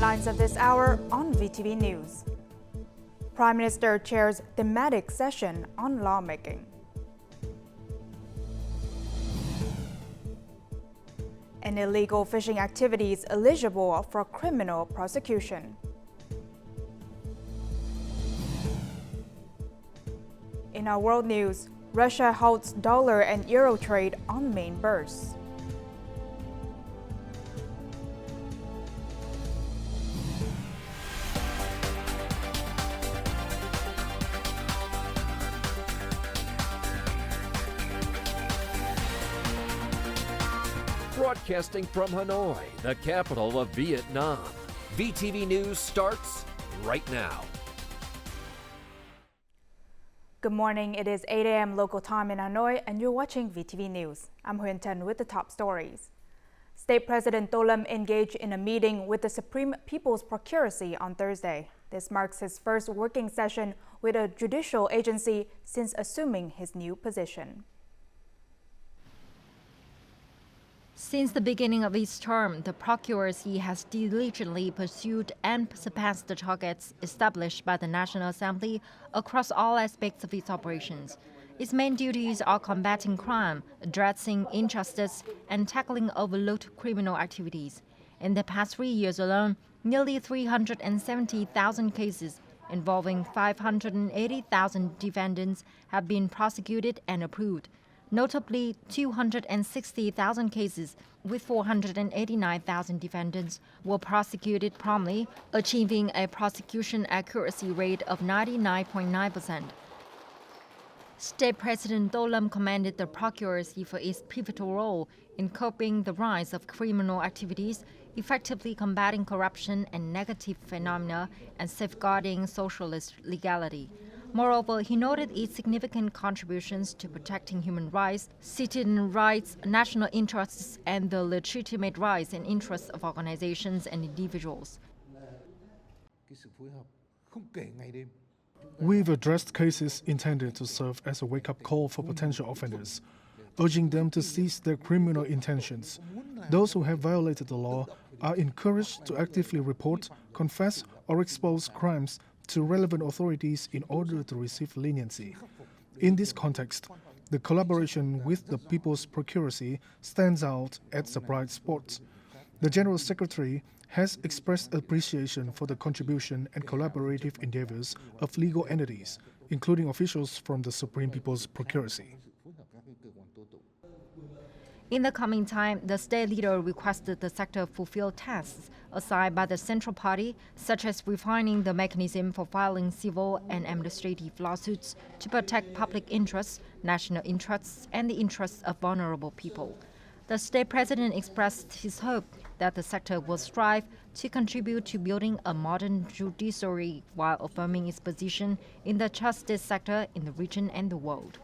headlines of this hour on VTV News. Prime Minister chairs thematic session on lawmaking. And illegal fishing activities eligible for criminal prosecution. In our world news, Russia halts dollar and euro trade on main bourse. Broadcasting from Hanoi, the capital of Vietnam. VTV News starts right now. Good morning. It is 8 a.m. local time in Hanoi, and you're watching VTV News. I'm Huyền Tân with the top stories. State President Tô Lâm engaged in a meeting with the Supreme People's Procuracy on Thursday. This marks his first working session with a judicial agency since assuming his new position. Since the beginning of its term, the Procuracy has diligently pursued and surpassed the targets established by the National Assembly across all aspects of its operations. Its main duties are combating crime, addressing injustice, and tackling overlooked criminal activities. In the past 3 years alone, nearly 370,000 cases involving 580,000 defendants have been prosecuted and approved. Notably, 260,000 cases with 489,000 defendants were prosecuted promptly, achieving a prosecution accuracy rate of 99.9%. State President Tô Lâm commended the Procuracy for its pivotal role in curbing the rise of criminal activities, effectively combating corruption and negative phenomena, and safeguarding socialist legality. Moreover, he noted its significant contributions to protecting human rights, citizen rights, national interests, and the legitimate rights and interests of organizations and individuals. We've addressed cases intended to serve as a wake-up call for potential offenders, urging them to cease their criminal intentions. Those who have violated the law are encouraged to actively report, confess, or expose crimes to relevant authorities in order to receive leniency. In this context, the collaboration with the People's Procuracy stands out as a bright spot. The General Secretary has expressed appreciation for the contribution and collaborative endeavors of legal entities, including officials from the Supreme People's Procuracy. In the coming time, the state leader requested the sector fulfill tasks assigned by the Central Party, such as refining the mechanism for filing civil and administrative lawsuits to protect public interests, national interests, and the interests of vulnerable people. The state president expressed his hope that the sector will strive to contribute to building a modern judiciary while affirming its position in the justice sector in the region and the world.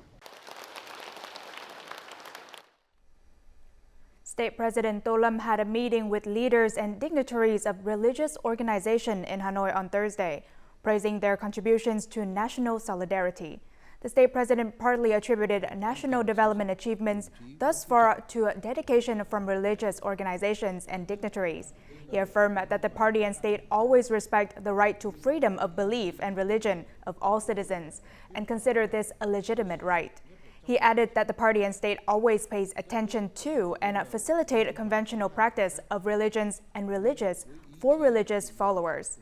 State President Tô Lâm had a meeting with leaders and dignitaries of religious organizations in Hanoi on Thursday, praising their contributions to national solidarity. The state president partly attributed national development achievements thus far to a dedication from religious organizations and dignitaries. He affirmed that the party and state always respect the right to freedom of belief and religion of all citizens and consider this a legitimate right. He added that the party and state always pays attention to and facilitate a conventional practice of religions and religious for religious followers.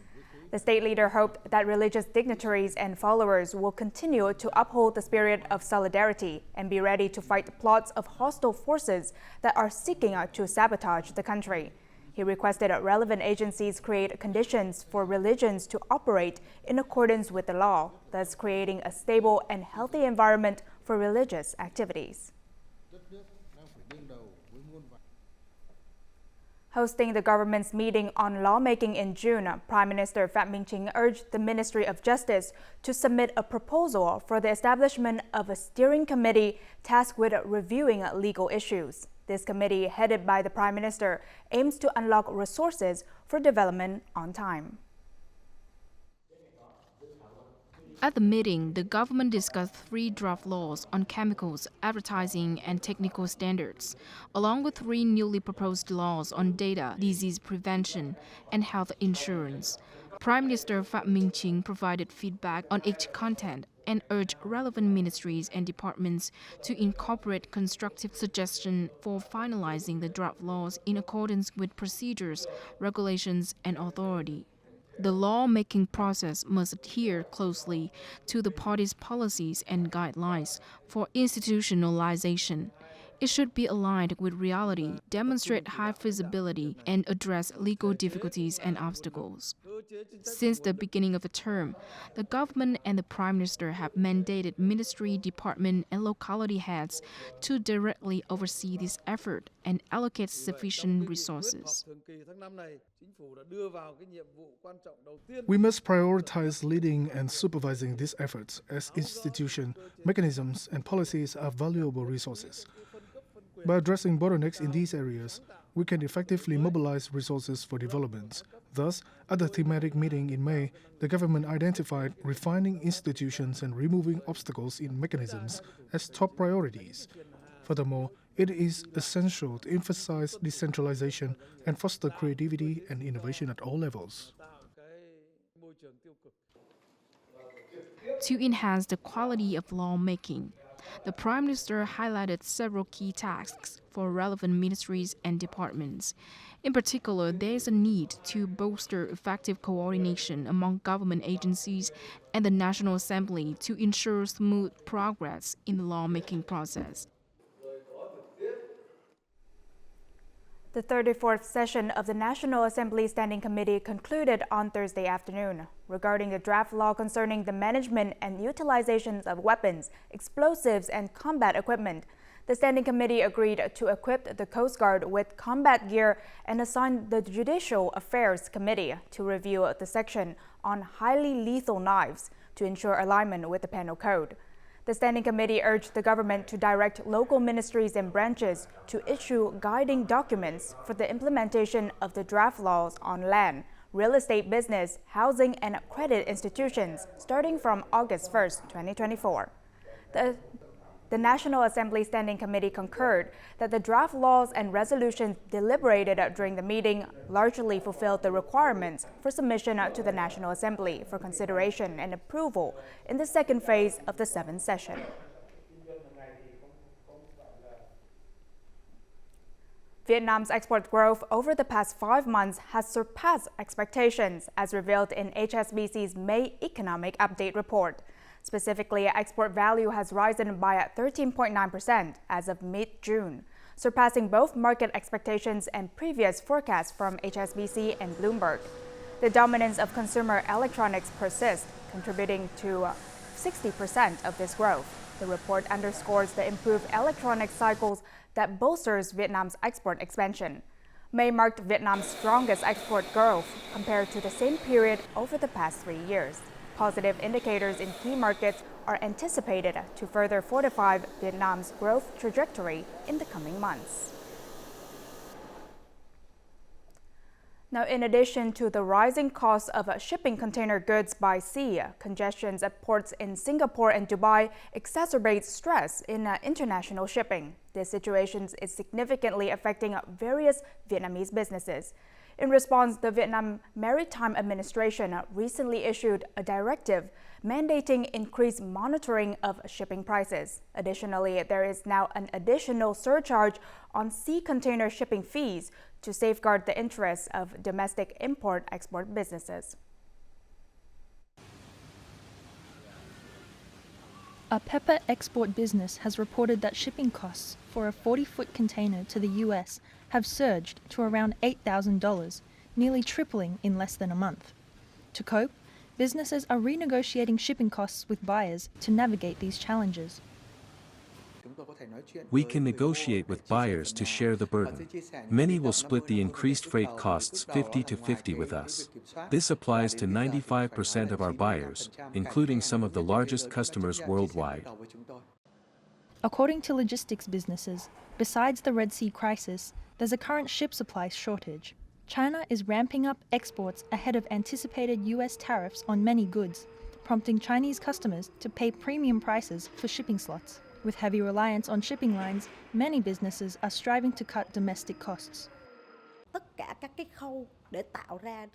The state leader hoped that religious dignitaries and followers will continue to uphold the spirit of solidarity and be ready to fight plots of hostile forces that are seeking to sabotage the country. He requested relevant agencies create conditions for religions to operate in accordance with the law, thus creating a stable and healthy environment for religious activities. Hosting the government's meeting on lawmaking in June, Prime Minister Phạm Minh Chính urged the Ministry of Justice to submit a proposal for the establishment of a steering committee tasked with reviewing legal issues. This committee, headed by the Prime Minister, aims to unlock resources for development on time. At the meeting, the government discussed 3 draft laws on chemicals, advertising, and technical standards, along with 3 newly proposed laws on data, disease prevention, and health insurance. Prime Minister Phie provided feedback on each content and urged relevant ministries and departments to incorporate constructive suggestions for finalizing the draft laws in accordance with procedures, regulations, and authority. The lawmaking process must adhere closely to the party's policies and guidelines for institutionalization. It should be aligned with reality, demonstrate high feasibility, and address legal difficulties and obstacles. Since the beginning of the term, the government and the Prime Minister have mandated ministry, department, and locality heads to directly oversee this effort and allocate sufficient resources. We must prioritize leading and supervising these efforts as institutions, mechanisms, and policies are valuable resources. By addressing bottlenecks in these areas, we can effectively mobilize resources for development. Thus, at the thematic meeting in May, the government identified refining institutions and removing obstacles in mechanisms as top priorities. Furthermore, it is essential to emphasize decentralization and foster creativity and innovation at all levels. To enhance the quality of lawmaking, the Prime Minister highlighted several key tasks for relevant ministries and departments. In particular, there is a need to bolster effective coordination among government agencies and the National Assembly to ensure smooth progress in the lawmaking process. The 34th session of the National Assembly Standing Committee concluded on Thursday afternoon regarding the draft law concerning the management and utilization of weapons, explosives, and combat equipment. The Standing Committee agreed to equip the Coast Guard with combat gear and assigned the Judicial Affairs Committee to review the section on highly lethal knives to ensure alignment with the Penal Code. The Standing Committee urged the government to direct local ministries and branches to issue guiding documents for the implementation of the draft laws on land, real estate business, housing, and credit institutions starting from August 1, 2024. The National Assembly Standing Committee concurred that the draft laws and resolutions deliberated during the meeting largely fulfilled the requirements for submission to the National Assembly for consideration and approval in the second phase of the 7th session. Vietnam's export growth over the past 5 months has surpassed expectations, as revealed in HSBC's May Economic Update report. Specifically, export value has risen by 13.9% as of mid-June, surpassing both market expectations and previous forecasts from HSBC and Bloomberg. The dominance of consumer electronics persists, contributing to 60% of this growth. The report underscores the improved electronic cycles that bolsters Vietnam's export expansion. May marked Vietnam's strongest export growth compared to the same period over the past 3 years. Positive indicators in key markets are anticipated to further fortify Vietnam's growth trajectory in the coming months. Now, in addition to the rising cost of shipping container goods by sea, congestions at ports in Singapore and Dubai exacerbates stress in international shipping. This situation is significantly affecting various Vietnamese businesses. In response, the Vietnam Maritime Administration recently issued a directive mandating increased monitoring of shipping prices. Additionally, there is now an additional surcharge on sea container shipping fees to safeguard the interests of domestic import-export businesses. A pepper export business has reported that shipping costs for a 40-foot container to the US have surged to around $8,000, nearly tripling in less than a month. To cope, businesses are renegotiating shipping costs with buyers to navigate these challenges. We can negotiate with buyers to share the burden. Many will split the increased freight costs 50-50 with us. This applies to 95% of our buyers, including some of the largest customers worldwide. According to logistics businesses, besides the Red Sea crisis, there's a current ship supply shortage. China is ramping up exports ahead of anticipated US tariffs on many goods, prompting Chinese customers to pay premium prices for shipping slots. With heavy reliance on shipping lines, many businesses are striving to cut domestic costs.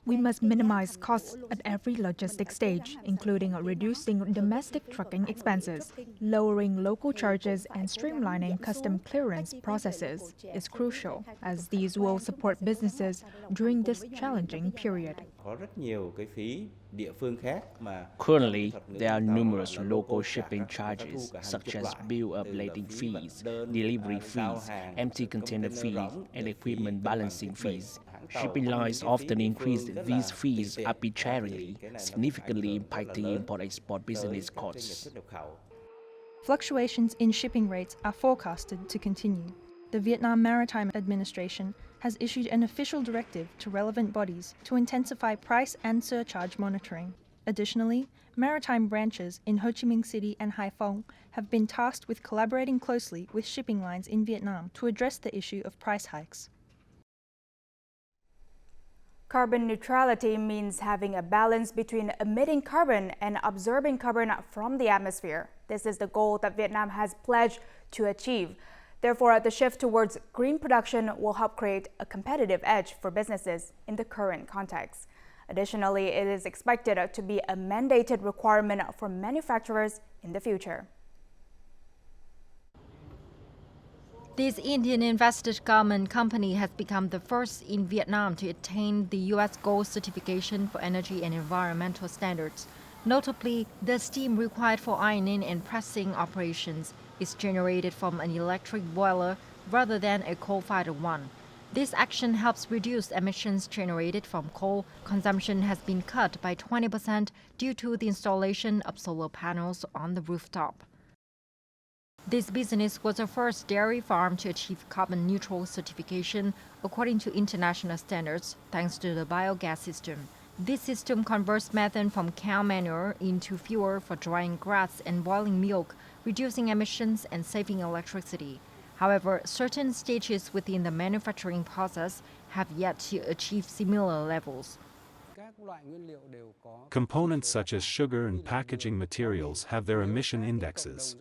We must minimize costs at every logistics stage, including reducing domestic trucking expenses. Lowering local charges and streamlining custom clearance processes is crucial, as these will support businesses during this challenging period. Currently, there are numerous local shipping charges, such as bill-up lading fees, delivery fees, empty container fees, and equipment balancing fees. Shipping lines often increase these fees arbitrarily, significantly impacting import-export business costs. Fluctuations in shipping rates are forecasted to continue. The Vietnam Maritime Administration has issued an official directive to relevant bodies to intensify price and surcharge monitoring. Additionally, maritime branches in Ho Chi Minh City and Hai Phong have been tasked with collaborating closely with shipping lines in Vietnam to address the issue of price hikes. Carbon neutrality means having a balance between emitting carbon and absorbing carbon from the atmosphere. This is the goal that Vietnam has pledged to achieve. Therefore, the shift towards green production will help create a competitive edge for businesses in the current context. Additionally, it is expected to be a mandated requirement for manufacturers in the future. This Indian-invested garment company has become the first in Vietnam to attain the U.S. Gold certification for energy and environmental standards. Notably, the steam required for ironing and pressing operations is generated from an electric boiler rather than a coal-fired one. This action helps reduce emissions generated from coal. Consumption has been cut by 20% due to the installation of solar panels on the rooftop. This business was the first dairy farm to achieve carbon neutral certification according to international standards, thanks to the biogas system. This system converts methane from cow manure into fuel for drying grass and boiling milk, reducing emissions and saving electricity. However, certain stages within the manufacturing process have yet to achieve similar levels. Components such as sugar and packaging materials have their emission indexes.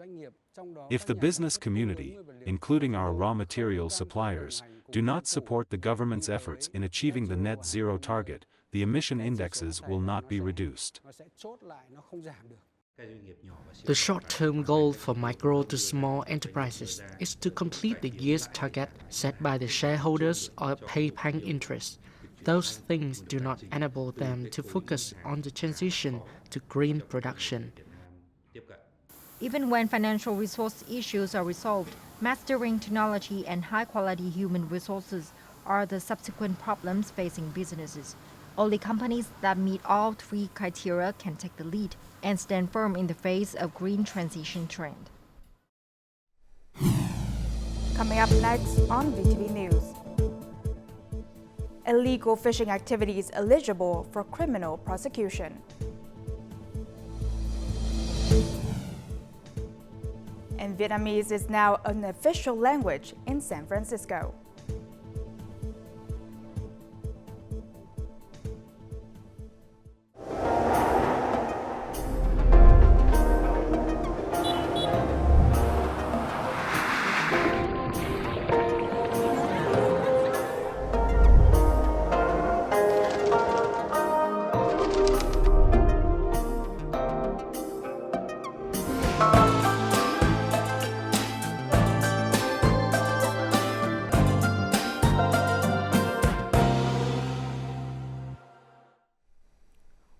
If the business community, including our raw material suppliers, do not support the government's efforts in achieving the net zero target, the emission indexes will not be reduced. The short-term goal for micro to small enterprises is to complete the year's target set by the shareholders or pay paying interest. Those things do not enable them to focus on the transition to green production. Even when financial resource issues are resolved, mastering technology and high-quality human resources are the subsequent problems facing businesses. Only companies that meet all three criteria can take the lead and stand firm in the face of green transition trend. Coming up next on VTV News. Illegal fishing activities eligible for criminal prosecution. And Vietnamese is now an official language in San Francisco.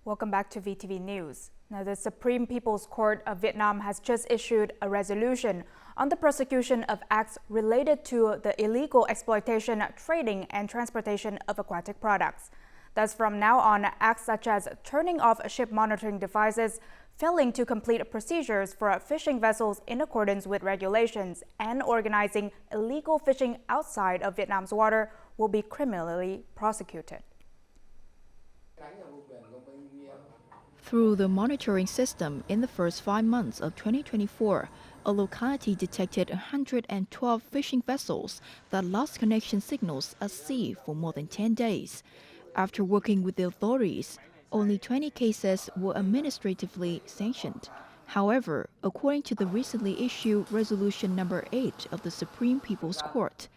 Welcome back to VTV News. Now, the Supreme People's Court of Vietnam has just issued a resolution on the prosecution of acts related to the illegal exploitation, trading, and transportation of aquatic products. Thus, from now on, acts such as turning off ship monitoring devices, failing to complete procedures for fishing vessels in accordance with regulations, and organizing illegal fishing outside of Vietnam's water will be criminally prosecuted. Through the monitoring system in the first 5 months of 2024, a locality detected 112 fishing vessels that lost connection signals at sea for more than 10 days. After working with the authorities, only 20 cases were administratively sanctioned. However, according to the recently issued Resolution Number 8 of the Supreme People's Court,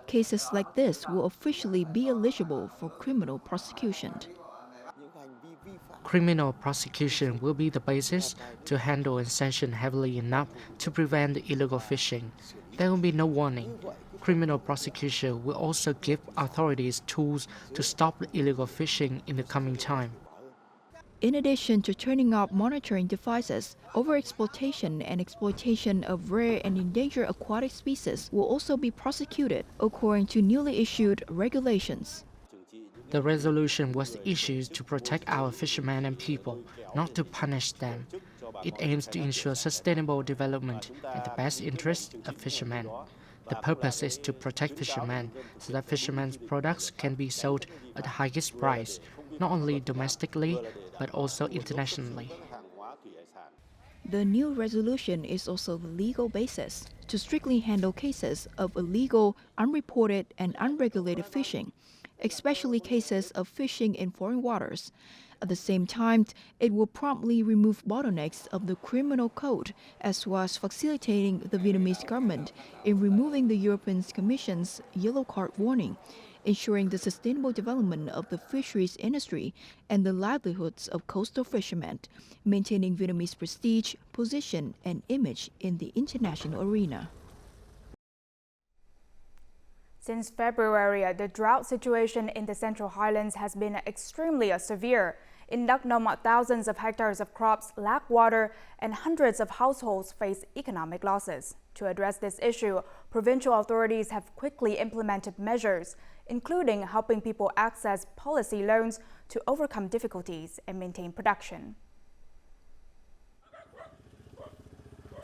cases like this will officially be eligible for criminal prosecution. Criminal prosecution will be the basis to handle and sanction heavily enough to prevent illegal fishing. There will be no warning. Criminal prosecution will also give authorities tools to stop illegal fishing in the coming time. In addition to turning off monitoring devices, overexploitation and exploitation of rare and endangered aquatic species will also be prosecuted according to newly issued regulations. The resolution was issued to protect our fishermen and people, not to punish them. It aims to ensure sustainable development in the best interest of fishermen. The purpose is to protect fishermen so that fishermen's products can be sold at the highest price, not only domestically, but also internationally. The new resolution is also the legal basis to strictly handle cases of illegal, unreported, and unregulated fishing, especially cases of fishing in foreign waters. At the same time, it will promptly remove bottlenecks of the criminal code, as well as facilitating the Vietnamese government in removing the European Commission's yellow card warning, ensuring the sustainable development of the fisheries industry and the livelihoods of coastal fishermen, maintaining Vietnamese prestige, position, and image in the international arena. Since February, the drought situation in the Central Highlands has been extremely severe. In Đắk Nông, thousands of hectares of crops lack water and hundreds of households face economic losses. To address this issue, provincial authorities have quickly implemented measures, including helping people access policy loans to overcome difficulties and maintain production.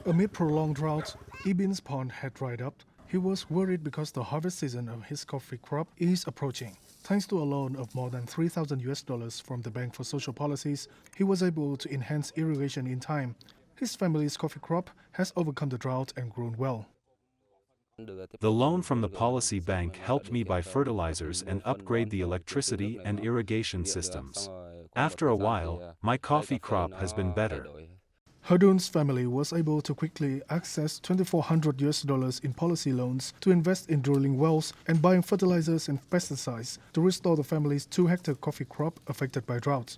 Amid prolonged drought, Ibin's pond had dried up. He was worried because the harvest season of his coffee crop is approaching. Thanks to a loan of more than $3,000 from the Bank for Social Policies, he was able to enhance irrigation in time. His family's coffee crop has overcome the drought and grown well. The loan from the Policy Bank helped me buy fertilizers and upgrade the electricity and irrigation systems. After a while, my coffee crop has been better. Herdun's family was able to quickly access $2,400 in policy loans to invest in drilling wells and buying fertilizers and pesticides to restore the family's 2-hectare coffee crop affected by drought.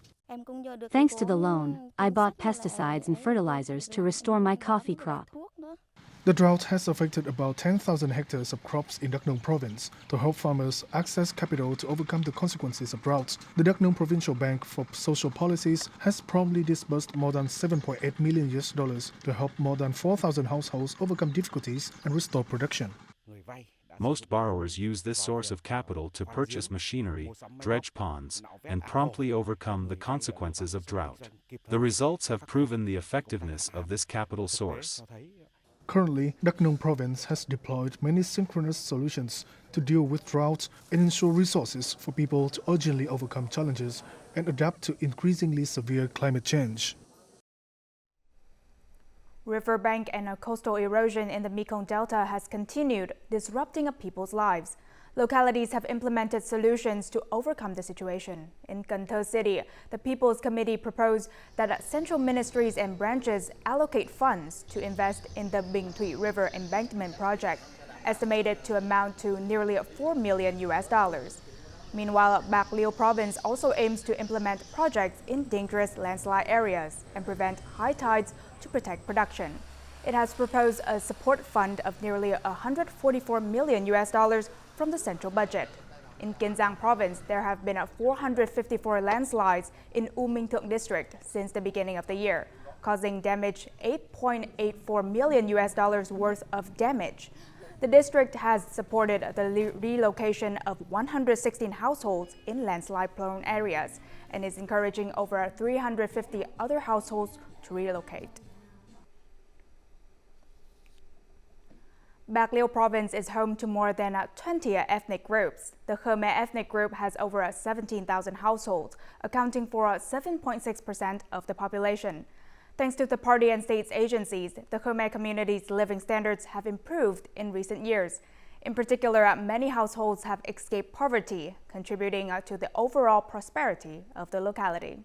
Thanks to the loan, I bought pesticides and fertilizers to restore my coffee crop. The drought has affected about 10,000 hectares of crops in Đắk Nông province. To help farmers access capital to overcome the consequences of drought, the Đắk Nông Provincial Bank for Social Policies has promptly disbursed more than $7.8 million to help more than 4,000 households overcome difficulties and restore production. Most borrowers use this source of capital to purchase machinery, dredge ponds, and promptly overcome the consequences of drought. The results have proven the effectiveness of this capital source. Currently, Đắk Nông province has deployed many synchronous solutions to deal with drought and ensure resources for people to urgently overcome challenges and adapt to increasingly severe climate change. Riverbank and coastal erosion in the Mekong Delta has continued, disrupting people's lives. Localities have implemented solutions to overcome the situation. In Cần Thơ City, the People's Committee proposed that central ministries and branches allocate funds to invest in the Bình Thủy River embankment project, estimated to amount to nearly $4 million. Meanwhile, Bạc Liêu province also aims to implement projects in dangerous landslide areas and prevent high tides to protect production. It has proposed a support fund of nearly $144 million from the central budget. In Kiên Giang province, there have been 454 landslides in U Minh Thượng district since the beginning of the year, causing damage $8.84 million worth of damage. The district has supported the relocation of 116 households in landslide-prone areas and is encouraging over 350 other households to relocate. Bạc Liêu province is home to more than 20 ethnic groups. The Khmer ethnic group has over 17,000 households, accounting for 7.6% of the population. Thanks to the party and states agencies, the Khmer community's living standards have improved in recent years. In particular, many households have escaped poverty, contributing to the overall prosperity of the locality.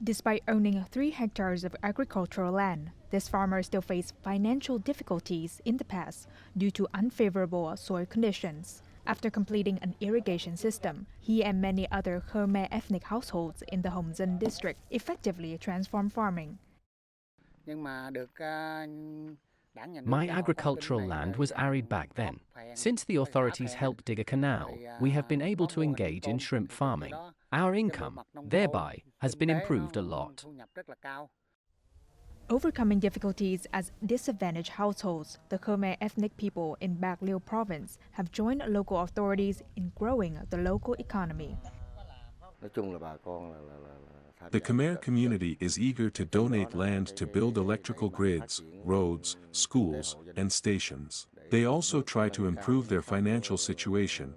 Despite owning 3 hectares of agricultural land, this farmer still faced financial difficulties in the past due to unfavorable soil conditions. After completing an irrigation system, he and many other Khmer ethnic households in the Homsan district effectively transformed farming. My agricultural land was arid back then. Since the authorities helped dig a canal, we have been able to engage in shrimp farming. Our income, thereby, has been improved a lot. Overcoming difficulties as disadvantaged households, the Khmer ethnic people in Bạc Liêu province have joined local authorities in growing the local economy. The Khmer community is eager to donate land to build electrical grids, roads, schools, and stations. They also try to improve their financial situation.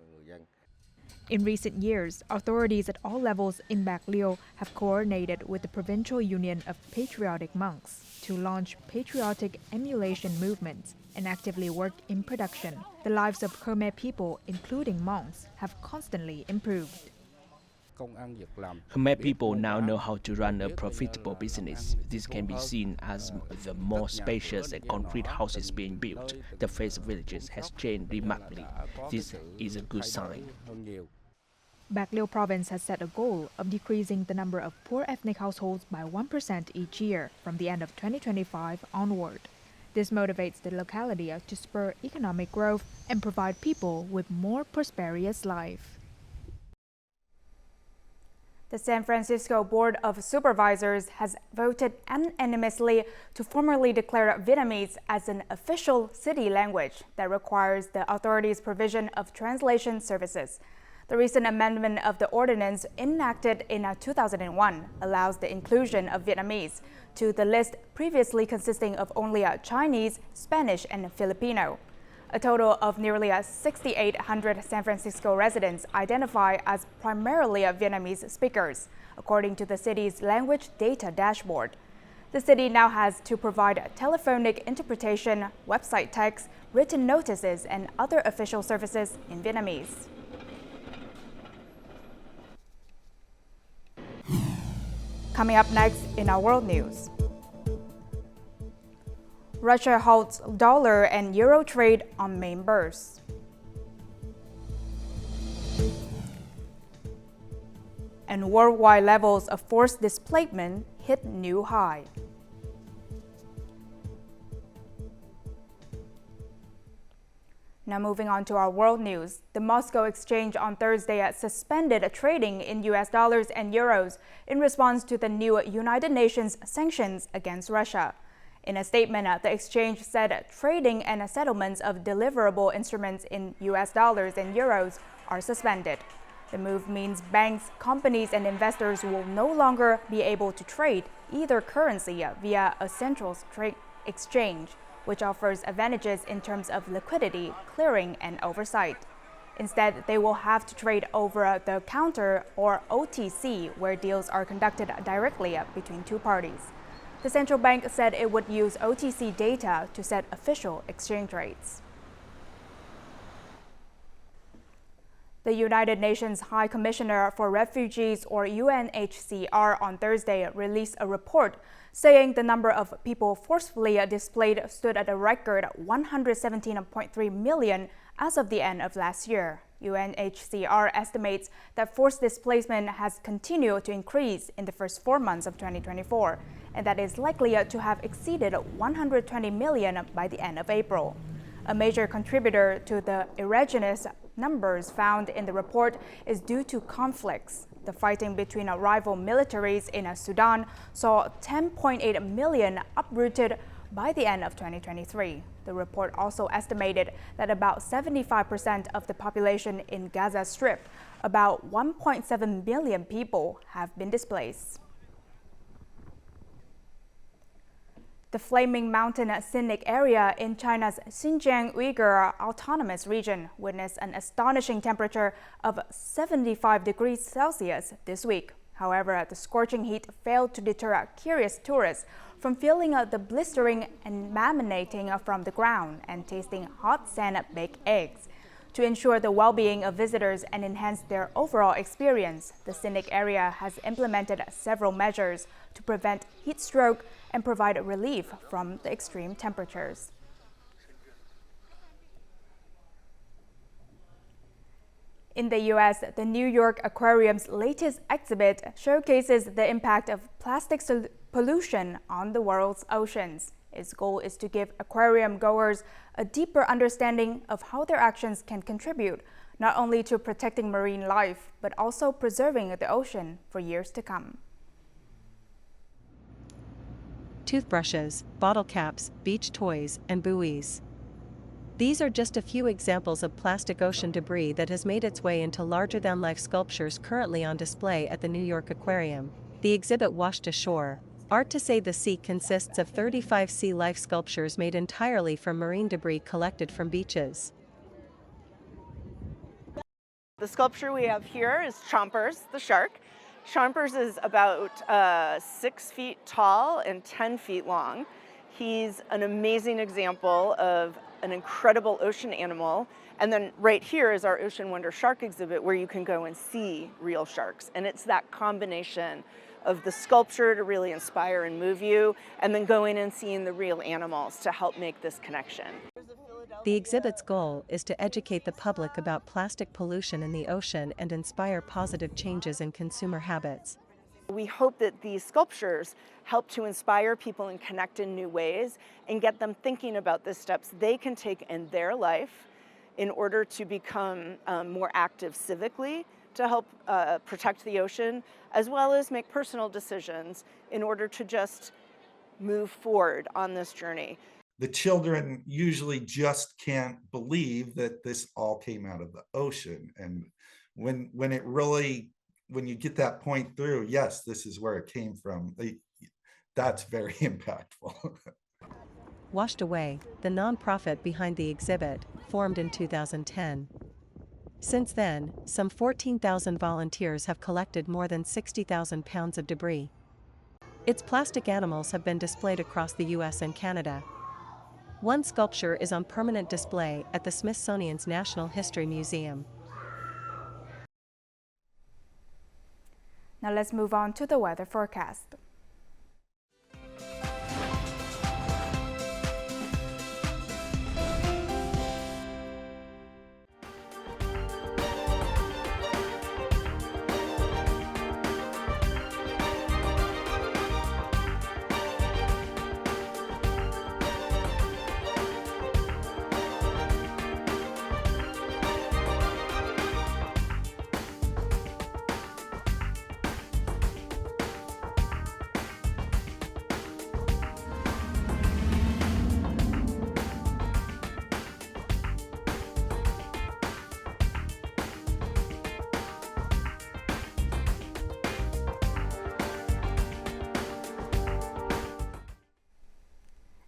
In recent years, authorities at all levels in Bạc Liêu have coordinated with the Provincial Union of Patriotic Monks to launch patriotic emulation movements and actively work in production. The lives of Khmer people, including monks, have constantly improved. Khmer people now know how to run a profitable business. This can be seen as the more spacious and concrete houses being built. The face of villages has changed remarkably. This is a good sign. Bạc Liêu province has set a goal of decreasing the number of poor ethnic households by 1% each year from the end of 2025 onward. This motivates the locality to spur economic growth and provide people with more prosperous life. The San Francisco Board of Supervisors has voted unanimously to formally declare Vietnamese as an official city language that requires the authorities' provision of translation services. The recent amendment of the ordinance enacted in 2001 allows the inclusion of Vietnamese to the list previously consisting of only Chinese, Spanish, and Filipino. A total of nearly 6,800 San Francisco residents identify as primarily Vietnamese speakers, according to the city's language data dashboard. The city now has to provide telephonic interpretation, website text, written notices, and other official services in Vietnamese. Coming up next in our world news. Russia halts dollar and euro trade on main bourse. And worldwide levels of forced displacement hit new high. Now moving on to our world news. The Moscow exchange on Thursday suspended trading in US dollars and euros in response to the new United Nations sanctions against Russia. In a statement, the exchange said trading and settlements of deliverable instruments in US dollars and euros are suspended. The move means banks, companies, and investors will no longer be able to trade either currency via a central exchange, which offers advantages in terms of liquidity, clearing, and oversight. Instead, they will have to trade over the counter or OTC, where deals are conducted directly between two parties. The central bank said it would use OTC data to set official exchange rates. The United Nations High Commissioner for Refugees, or UNHCR, on Thursday released a report saying the number of people forcefully displaced stood at a record 117.3 million as of the end of last year. UNHCR estimates that forced displacement has continued to increase in the first 4 months of 2024, and that is likely to have exceeded 120 million by the end of April. A major contributor to the irregular numbers found in the report is due to conflicts. The fighting between rival militaries in Sudan saw 10.8 million uprooted by the end of 2023. The report also estimated that about 75% of the population in Gaza Strip, about 1.7 million people, have been displaced. The Flaming Mountain Scenic Area in China's Xinjiang Uyghur Autonomous Region witnessed an astonishing temperature of 75 degrees Celsius this week. However, the scorching heat failed to deter curious tourists from feeling the blistering and emanating from the ground and tasting hot sand-baked eggs. To ensure the well-being of visitors and enhance their overall experience, the scenic area has implemented several measures to prevent heat stroke and provide relief from the extreme temperatures. In the U.S., the New York Aquarium's latest exhibit showcases the impact of plastic pollution on the world's oceans. Its goal is to give aquarium goers a deeper understanding of how their actions can contribute not only to protecting marine life, but also preserving the ocean for years to come. Toothbrushes, bottle caps, beach toys, and buoys. These are just a few examples of plastic ocean debris that has made its way into larger-than-life sculptures currently on display at the New York Aquarium. The exhibit Washed Ashore, Art to Save the Sea consists of 35 sea life sculptures made entirely from marine debris collected from beaches. The sculpture we have here is Chompers, the shark. Chompers is about 6 feet tall and 10 feet long. He's an amazing example of an incredible ocean animal. And then right here is our Ocean Wonder Shark exhibit where you can go and see real sharks. And it's that combination of the sculpture to really inspire and move you, and then going and seeing the real animals to help make this connection. The exhibit's goal is to educate the public about plastic pollution in the ocean and inspire positive changes in consumer habits. We hope that these sculptures help to inspire people and connect in new ways and get them thinking about the steps they can take in their life in order to become more active civically, to help protect the ocean, as well as make personal decisions in order to just move forward on this journey. The children usually just can't believe that this all came out of the ocean. And when you get that point through, yes, this is where it came from, that's very impactful. Washed Away, the nonprofit behind the exhibit, formed in 2010. Since then, some 14,000 volunteers have collected more than 60,000 pounds of debris. Its plastic animals have been displayed across the US and Canada. One sculpture is on permanent display at the Smithsonian's Natural History Museum. Now let's move on to the weather forecast.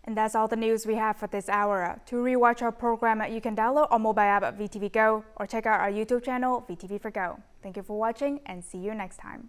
And that's all the news we have for this hour. To rewatch our program, you can download our mobile app at VTVgo or check out our YouTube channel, VTV4Go. Thank you for watching and see you next time.